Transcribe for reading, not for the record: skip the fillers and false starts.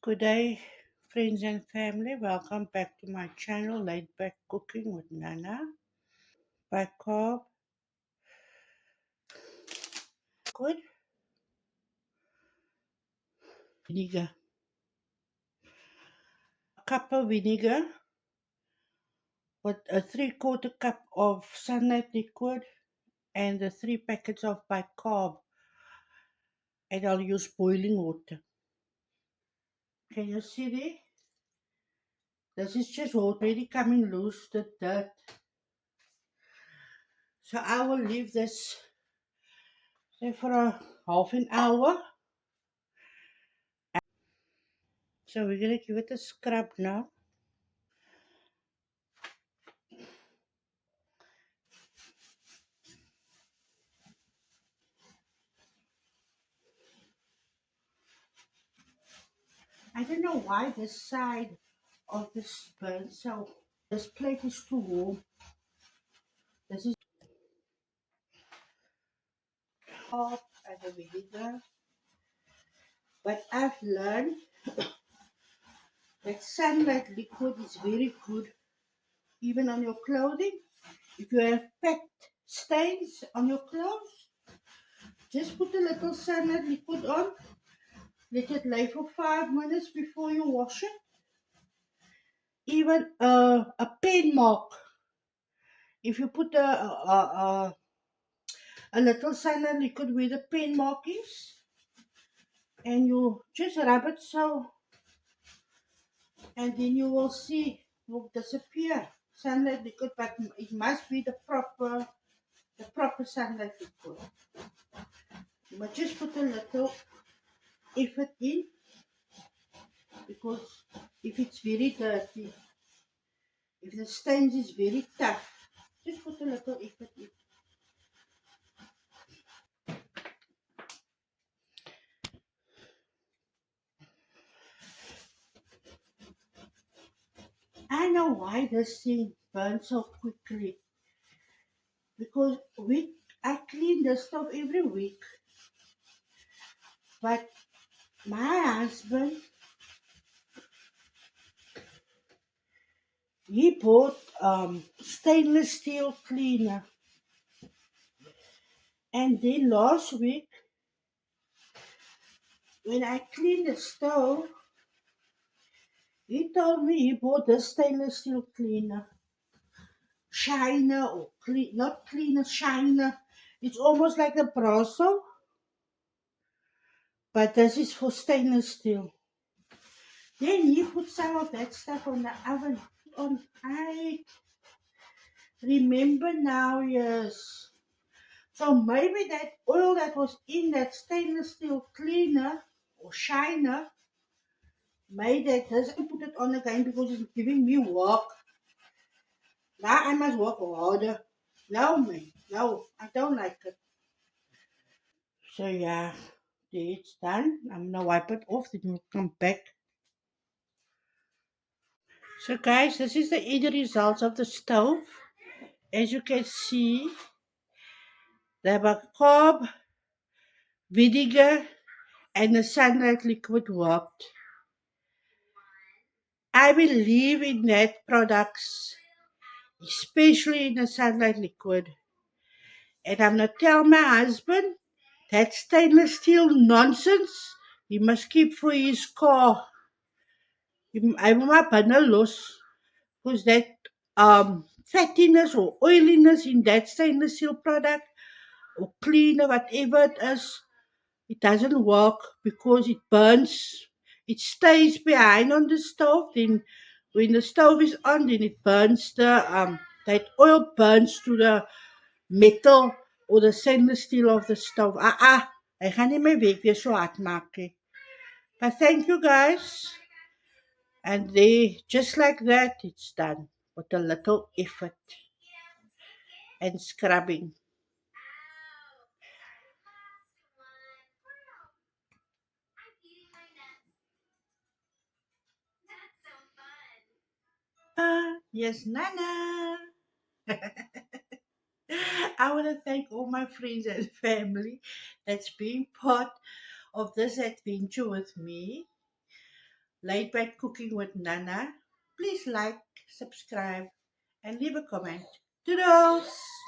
Good day, friends and family. Welcome back to my channel, Laid Back Cooking with Nana. By carb, good vinegar. A cup of vinegar with a 3/4 cup of sunlight liquid and the 3 packets of bicarb. And I'll use boiling water. Can you see there? This is just already coming loose, the dirt. So I will leave this say for a half an hour. So we're gonna give it a scrub now. I don't know why this side of this burns so this plate is too warm. This is hot and the vinegar. But I've learned that sunlight liquid is very good even on your clothing. If you have packed stains on your clothes, just put a little sunlight liquid on. Let it lay for 5 minutes before you wash it. Even a pen mark. If you put a little sunlight liquid where the pen mark is, and you just rub it so, and then you will see it will disappear. Sunlight liquid, but it must be the proper sunlight liquid. You must just put a little effort in, because if it's very dirty, if the stains is very tough, just put a little effort in. I know why this thing burns so quickly, because I clean the stove every week, but my husband, he bought stainless steel cleaner, and then last week when I cleaned the stove, he told me he bought this stainless steel cleaner, shiner or clean, not cleaner, shiner. It's almost like a Brasso, but this is for stainless steel. Then he put some of that stuff on the oven. On I remember now, yes. So maybe that oil that was in that stainless steel cleaner or shiner made that doesn't put it on again because it's giving me work. Now I must work harder. No, man. No, I don't like it. So yeah, it's done. I'm gonna wipe it off, then we'll come back. So guys, this is the end results of the stove. As you can see, the macabre vinegar and the sunlight liquid worked. I believe in that products, especially in the sunlight liquid. And I'm gonna tell my husband that stainless steel nonsense he must keep for his car. I want my los because that fattiness or oiliness in that stainless steel product or cleaner, whatever it is, it doesn't work because it burns. It stays behind on the stove. Then when the stove is on, then it burns that oil burns to the metal or the stainless steel of the stove. Ek gaan nie my week weer so hard maak nie. But thank you guys. And they just like that it's done with a little effort and scrubbing. Yes, Nana. I want to thank all my friends and family that's been part of this adventure with me. Late Night Cooking with Nana. Please like, subscribe, and leave a comment. Toodles!